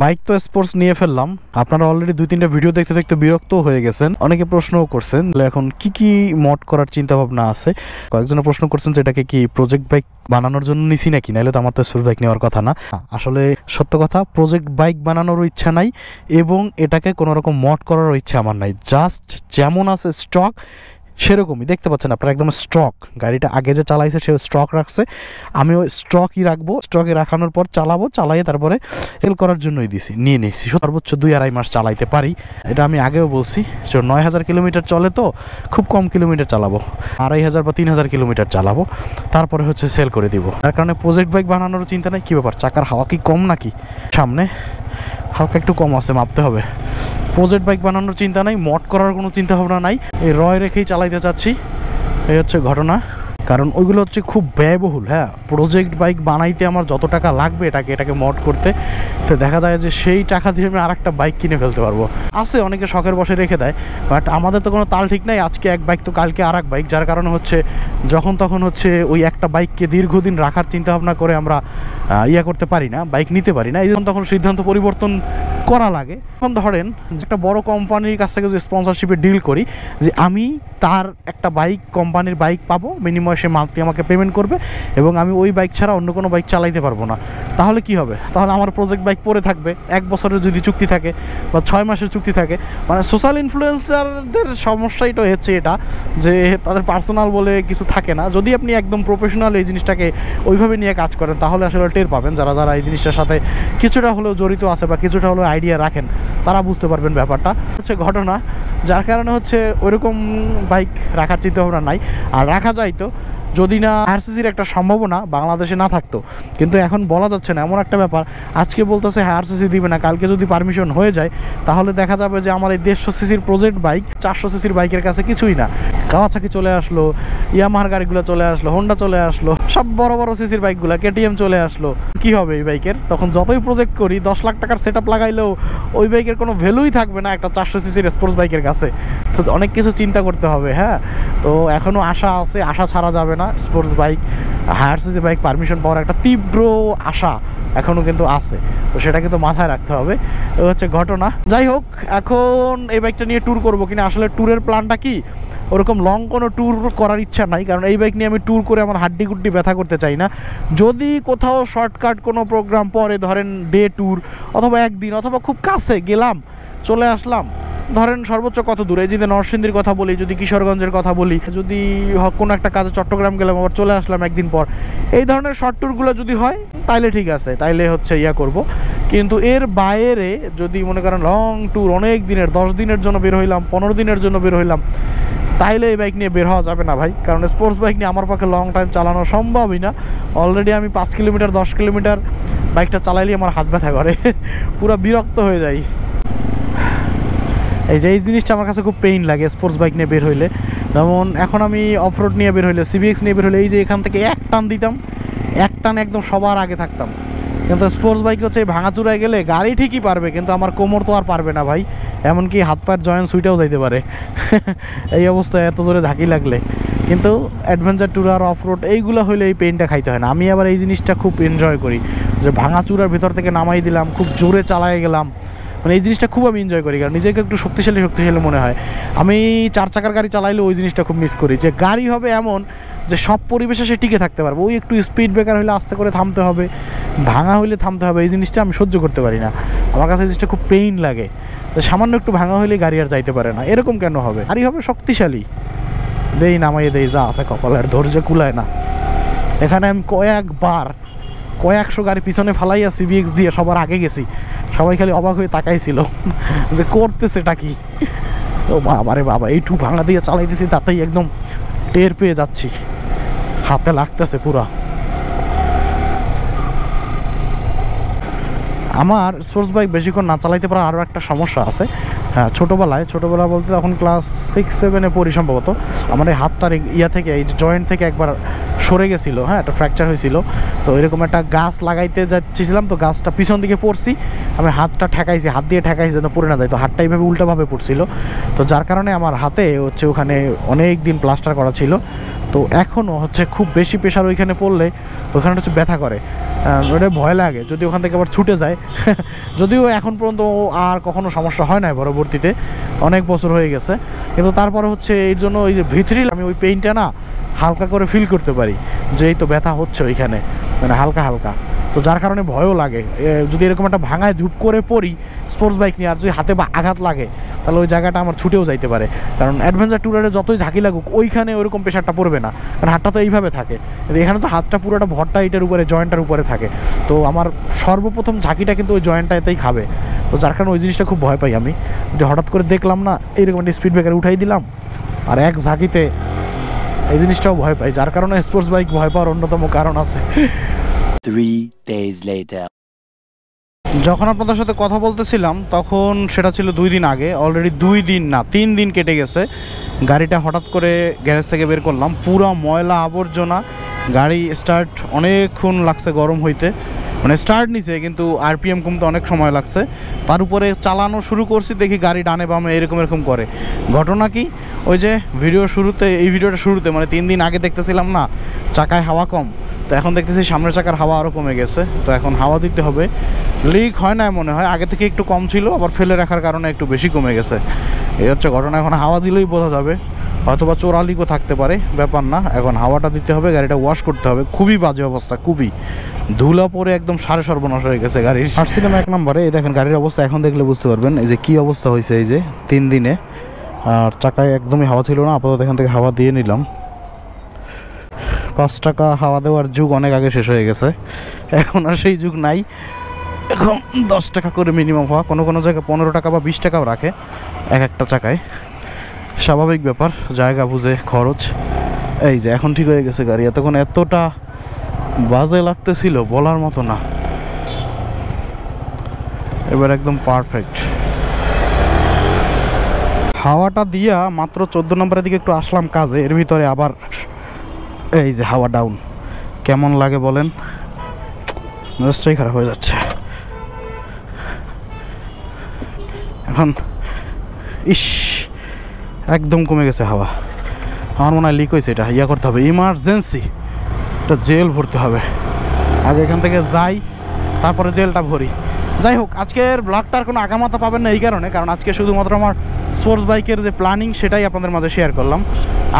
Bike তো sports নিয়ে ফেললাম। আপনারা অলরেডি 2-3টা ভিডিও দেখতে দেখতে বিরক্ত হয়ে গেছেন, অনেকে প্রশ্নও করছেন এখন কি কি মড করার চিন্তা ভাবনা আছে। কয়েকজনে প্রশ্ন করছেন যে এটাকে কি প্রজেক্ট বাইক বানানোর জন্য নিছি নাকি, নাহলে তো আমার তো স্পোর্টস বাইক নেওয়ার কথা না। আসলে সত্য কথা, প্রজেক্ট বাইক বানানোরও ইচ্ছা নাই এবং এটাকে কোনো রকম মড করারও ইচ্ছা আমার নাই। জাস্ট যেমন আছে স্টক সেরকমই দেখতে পাচ্ছেন আপনারা, একদম স্টক। গাড়িটা আগে যে চালাইছে সে স্টক রাখছে, আমিও স্টকই রাখবো। স্টকে রাখানোর পর চালাবো, চালাইয়ে তারপরে এল করার জন্যই নিয়ে নিচ্ছি। সর্বোচ্চ 2-2.5 মাস চালাইতে পারি, এটা আমি আগেও বলছি। 9,000 কিলোমিটার চলে, তো খুব কম কিলোমিটার চালাবো, 2,500 বা 3,000 কিলোমিটার চালাবো, তারপরে হচ্ছে সেল করে দিব। তার কারণে প্রজেক্ট বাইক বানানোর চিন্তা নেই। কী ব্যাপার, চাকার হাওয়া কি কম নাকি? সামনে হালকা একটু কম আছে, মাপতে হবে। প্রজেক্ট বাইক বানানোর চিন্তা নাই, মড করার কোনো চিন্তা ভাবনা নাই, এই রয় রেখেই চালাইতে চাচ্ছি। এই হচ্ছে ঘটনা। কারণ ওইগুলো হচ্ছে খুব ব্যয়বহুল। হ্যাঁ, প্রজেক্ট বাইক বানাইতে আমার যত টাকা লাগবে এটাকে মড করতে, তো দেখা যায় যে সেই টাকা দিয়ে আমি আরেকটা বাইক কিনে ফেলতে পারবো। আছে অনেকে শখের বসে রেখে দেয়, বাট আমাদের তো কোনো তাল ঠিক নাই। আজকে এক বাইক তো কালকে আর এক বাইক, যার কারণে হচ্ছে যখন তখন হচ্ছে ওই একটা বাইককে দীর্ঘদিন রাখার চিন্তা ভাবনা করে আমরা করতে পারি না, বাইক নিতে পারি না। এই জন্য তখন সিদ্ধান্ত পরিবর্তন করা লাগে। এখন ধরেন একটা বড় কোম্পানির কাছ থেকে যে স্পন্সরশিপে ডিল করি, যে আমি তার একটা বাইক, কোম্পানির বাইক পাবো, বিনিময়ে সে মান্থলি আমাকে পেমেন্ট করবে এবং আমি ওই বাইক ছাড়া অন্য কোনো বাইক চালাইতে পারবো না। তাহলে কি হবে? তাহলে আমার প্রজেক্ট বাইক পড়ে থাকবে। 1 বছরের যদি চুক্তি থাকে বা 6 মাসের চুক্তি থাকে, মানে সোশ্যাল ইনফ্লুয়েন্সারদের সমস্যাই তো হচ্ছে এটা, যে তাদের পার্সোনাল বলে কিছু থাকে না। যদি আপনি একদম প্রফেশনাল এই জিনিসটাকে ওইভাবে নিয়ে কাজ করেন, তাহলে আসলে টের পাবেন। যারা যারা এই জিনিসটার সাথে কিছুটা হলেও জড়িত আছে বা কিছুটা হলেও আইডিয়া রাখেন, তারা বুঝতে পারবেন ব্যাপারটা। হচ্ছে ঘটনা, যার কারণে হচ্ছে ওইরকম বাইক রাখার চিন্তা ভাবনা নাই। আর রাখা যায় তো, যদি না আরসিসির একটা সম্ভাবনা বাংলাদেশে না থাকতো। কিন্তু এখন বলা যাচ্ছে না, এমন একটা ব্যাপার। আজকে বলতেছে হ্যাঁ আরসিসি দিবে না, কালকে যদি পারমিশন হয়ে যায় তাহলে দেখা যাবে যে আমার এই 150 সিসির প্রজেক্ট বাইক 400 সিসির বাইকের কাছে কিছুই না। কাওয়াসাকি চলে আসলো, ইয়ামাহার গাড়িগুলো চলে আসলো, হোন্ডা চলে আসলো, সব বড় বড় সিসির বাইকগুলো, কেটিএম চলে আসলো। কি হবে এই বাইকের? তখন যতই প্রজেক্ট করি, 10 লাখ টাকার সেট আপ লাগাইলেও ওই বাইকের কোনো ভ্যালুই থাকবে না একটা 400 সিসির স্পোর্টস বাইকের কাছে। তো অনেক কিছু চিন্তা করতে হবে। হ্যাঁ, তো এখনও আশা আছে, আশা ছাড়া যাবে না। Sports bike, higher CC bike permission পাওয়ার একটা তীব্র আশা এখনও কিন্তু আছে, তো সেটা কিন্তু মাথায় রাখতে হবে। এ হচ্ছে ঘটনা। যাই হোক, এখন এই বাইকটা নিয়ে ট্যুর করবো কিনা, আসলে ট্যুরের প্ল্যানটা কি, ওরকম লং কোনো ট্যুর করার ইচ্ছা নাই। কারণ এই বাইক নিয়ে আমি ট্যুর করে আমার হাড্ডি গুড্ডি ব্যথা করতে চাই না। যদি কোথাও শর্টকাট কোনো প্রোগ্রাম পরে, ধরেন ডে ট্যুর, অথবা একদিন, অথবা খুব কাছে গেলাম চলে আসলাম, ধরেন সর্বোচ্চ কত দূর, এই যদি নরসিংদীর কথা বলি, যদি কিশোরগঞ্জের কথা বলি, যদি কোনো একটা কাজে চট্টগ্রাম গেলাম আবার চলে আসলাম একদিন পর, এই ধরনের শর্ট ট্যুরগুলো যদি হয় তাইলে ঠিক আছে, তাইলে হচ্ছে করব। কিন্তু এর বাইরে যদি মনে করেন লং ট্যুর, অনেক দিনের, 10 দিনের জন্য বের হইলাম, 15 দিনের জন্য বের হইলাম, তাইলে এই বাইক নিয়ে বের হওয়া যাবে না ভাই। কারণ স্পোর্টস বাইক নিয়ে আমার পক্ষে লং টাইম চালানো সম্ভবই না। অলরেডি আমি 5 কিলোমিটার 10 কিলোমিটার বাইকটা চালাইলে আমার হাত ব্যথা করে, পুরো বিরক্ত হয়ে যাই। এই যে এই জিনিসটা আমার কাছে খুব পেইন লাগে স্পোর্টস বাইক নিয়ে বের হইলে। যেমন এখন আমি অফরোড নিয়ে বের হইলে, সিবিএক্স নিয়ে বের হইলে, এই যে এখান থেকে এক টান দিতাম, এক টান একদম সবার আগে থাকতাম। কিন্তু স্পোর্টস বাইক হচ্ছে ভাঙাচুরায় গেলে গাড়ি ঠিকই পারবে, কিন্তু আমার কোমর তো আর পারবে না ভাই। এমনকি হাত পায়ের জয়েন্ট সুইটাও যাইতে পারে এই অবস্থায় এত জোরে ঝাঁকি লাগলে। কিন্তু অ্যাডভেঞ্চার ট্যুর আর অফরোড এইগুলো হইলে এই পেইনটা খাইতে হয় না। আমি আবার এই জিনিসটা খুব এনজয় করি, যে ভাঙাচুরার ভিতর থেকে নামাই দিলাম, খুব জোরে চালায় গেলাম, মানে এই জিনিসটা খুব আমি এনজয় করি। কারণ নিজেকে একটু শক্তিশালী মনে হয়। আমি 4 চাকার গাড়ি চালাইলে ওই জিনিসটা খুব মিস করি, যে গাড়ি হবে এমন যে সব পরিবেশে সে টিকে থাকতে পারবে। ওই একটু স্পিড ব্রেকার হলে আস্তে করে থামতে হবে, ভাঙা হইলে থামতে হবে, এই জিনিসটা আমি সহ্য করতে পারি না। আমার কাছে এই জিনিসটা খুব পেইন লাগে, যে সামান্য একটু ভাঙা হইলে গাড়ি আর যাইতে পারে না। এরকম কেন হবে? গাড়ি হবে শক্তিশালী, দেই নামাইয়ে দেই, যা আছে কপালের, ধৈর্য কুলায় না। এখানে আমি কয়েকশো গাড়ি পিছনে ফালাইয়া সিবিএক্স দিয়ে সবার আগে গেছি, সবাই খালি অবাক হয়ে তাকাইছিল যে করতেছেটা কি। ও বাবা রে বাবা, এইটুকু ভাঙা দিয়ে চালাইতেছি, তাতেই একদম টের পেয়ে যাচ্ছি, হাতে লাগতেছে পুরা। আমার স্পোর্টস বাইক বেশিক্ষণ না চালাইতে পারার আরও একটা সমস্যা আছে। হ্যাঁ, ছোটোবেলা বলতে তখন ক্লাস 6-7-এ পড়ি সম্ভবত, আমার এই হাতটার থেকে, এই জয়েন্ট থেকে একবার সরে গেছিলো। হ্যাঁ, একটা ফ্র্যাকচার হয়েছিল। তো এরকম একটা গাছ লাগাইতে যাচ্ছিলাম, তো গাছটা পিছন দিকে পড়ছি, আমি হাতটা ঠেকাইছি, হাত দিয়ে ঠেকাইছি যেন পড়ে না যায়। তো হাতটা এইভাবে উল্টাভাবে পড়ছিল, তো যার কারণে আমার হাতে হচ্ছে ওখানে অনেক দিন প্লাস্টার করা ছিল। তো এখনও হচ্ছে খুব বেশি প্রেশার ওইখানে পড়লে ওইখানে হচ্ছে ব্যথা করে। ওটা ভয় লাগে যদি ওখান থেকে আবার ছুটে যায়। যদিও এখন পর্যন্ত আর কখনো সমস্যা হয় না, পরবর্তীতে অনেক বছর হয়ে গেছে, কিন্তু তারপরে হচ্ছে এর জন্য ওই যে ভিতরে আমি ওই পেইনটা না হালকা করে ফিল করতে পারি যে এই তো ব্যথা হচ্ছে ওইখানে, মানে হালকা হালকা। তো যার কারণে ভয়ও লাগে যদি এরকম একটা ভাঙায় ধূপ করে পড়ি স্পোর্টস বাইক নিয়ে, আর যদি হাতে বা আঘাত লাগে তাহলে ওই জায়গাটা আমার ছুটেও যাইতে পারে। কারণ অ্যাডভেঞ্চার ট্যুরে যতই ঝাঁকি লাগুক ওইখানে ওইরকম প্রেশারটা পড়বে না, কারণ হাতটা তো এইভাবে থাকে, এখানে তো হাতটা পুরোটা ভরটা এটার উপরে জয়েন্টের উপরে থাকে। তো আমার সর্বপ্রথম ঝাঁকিটা কিন্তু ওই জয়েন্টটাতেই খাবে। তো যার কারণে ওই জিনিসটা খুব ভয় পাই আমি, যে হঠাৎ করে দেখলাম না এইরকম একটা স্পিড ব্রেকার উঠাই দিলাম আর এক ঝাঁকিতে, এই জিনিসটাও ভয় পাই। যার কারণে স্পোর্টস বাইক ভয় পাওয়ার অন্যতম কারণ আছে। 3 days later. যখন আপনাদের সাথে কথা বলতেছিলাম তখন সেটা ছিল 2 দিন আগে, অলরেডি 2 দিন না 3 দিন কেটে গেছে। গাড়িটা হঠাৎ করে গ্যারেজ থেকে বের করলাম, পুরো ময়লা আবর্জনা, গাড়ি স্টার্ট অনেকক্ষণ লাগছে গরম হইতে, মানে স্টার্ট নিছে কিন্তু আরপিএম কমতে অনেক সময় লাগছে। তার উপরে চালানো শুরু করছি, দেখি গাড়ি ডানে বামে এরকম করে। ঘটনা কি, ওই যে ভিডিও শুরুতে, এই ভিডিওটা শুরুতে মানে 3 দিন আগে দেখতেছিলাম না চাকায় হাওয়া কম, তো এখন দেখতেছি সামনের চাকার হাওয়া আরও কমে গেছে। তো এখন হাওয়া দিতে হবে। লিক হয় না মনে হয়, আগে থেকে একটু কম ছিল, আবার ফেলে রাখার কারণে একটু বেশি কমে গেছে, এই হচ্ছে ঘটনা। এখন হাওয়া দিলেই বোঝা যাবে, অথবা চোরা লিকও থাকতে পারে, ব্যাপার না। এখন হাওয়াটা দিতে হবে, গাড়িটা ওয়াশ করতে হবে। খুবই বাজে অবস্থা, খুবই ধুলা পরে একদম সাড়ে সর্বনাশ হয়ে গেছে গাড়ির। আসছিলাম 1 নম্বরে, এই দেখেন গাড়ির অবস্থা এখন দেখলে বুঝতে পারবেন এই যে কী অবস্থা হয়েছে এই যে 3 দিনে। আর চাকায় একদমই হাওয়া ছিল না, আপাতত এখান থেকে হাওয়া দিয়ে নিলাম। 5 টাকা হাওয়া দেওয়ার যুগ অনেক আগে শেষ হয়ে গেছে, এখন আর সেই যুগ নাই। এখন 10 টাকা করে মিনিমাম হওয়া, কোনো জায়গায় 15 টাকা বা 20 টাকাও রাখে একটা চাকায়। স্বাভাবিক ব্যাপার, জায়গা বুঝে খরচ। এই যে এখন ঠিক হয়ে গেছে গাড়ি, এতক্ষণ এতটা বাজে লাগতেছিল বলার মতো না, এবার একদম পারফেক্ট। হাওয়াটা দিয়া মাত্র 14 নম্বরের দিকে একটু আসলাম কাজে, এর ভিতরে আবার এই যে হাওয়া ডাউন। কেমন লাগে বলেন, মেজাজটাই খারাপ হয়ে যাচ্ছে এখন। ইস, একদম কমে গেছে হাওয়া। আমার মনে হয় লিক হয়েছে, এটা ইয়া করতে হবে, ইমার্জেন্সি এটা জেল ভরতে হবে। আগে এখান থেকে যাই, তারপরে জেলটা ভরি। যাই হোক, আজকের ব্লগটার কোনো আগামাতা পাবেন না এই কারণে, কারণ আজকে শুধুমাত্র আমার স্পোর্টস বাইকের যে প্ল্যানিং সেটাই আপনাদের মাঝে শেয়ার করলাম,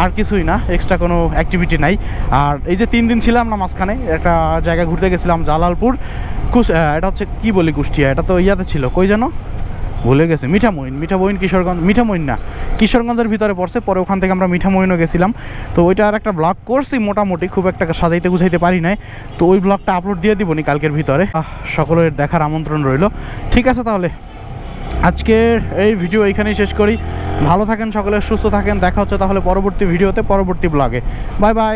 আর কিছুই না, এক্সট্রা কোনো অ্যাক্টিভিটি নাই। আর এই যে 3 দিন ছিলাম না, মাঝখানে একটা জায়গা ঘুরতে গেছিলাম জালালপুর, এটা হচ্ছে কি বলি কুষ্টিয়া, এটা তো ইয়াতে ছিল, কই যেন ভুলে গেছে, মিঠামইন কিশোরগঞ্জ, মিঠামইন না কিশোরগঞ্জের ভিতরে পড়ছে। পরে ওখান থেকে আমরা মিঠামইনও গেছিলাম। তো ওইটা আর একটা ব্লগ করছি মোটামুটি, খুব একটা সাজাইতে গুছাইতে পারি নাই। তো ওই ব্লগটা আপলোড দিয়ে দিবনি কালকের ভিতরে। সকলের দেখার আমন্ত্রণ রইল। ঠিক আছে, তাহলে আজকের এই ভিডিও এইখানেই শেষ করি। ভালো থাকেন সকলে, সুস্থ থাকেন, দেখা হচ্ছে তাহলে পরবর্তী ভিডিওতে, পরবর্তী ব্লগে। Bye bye.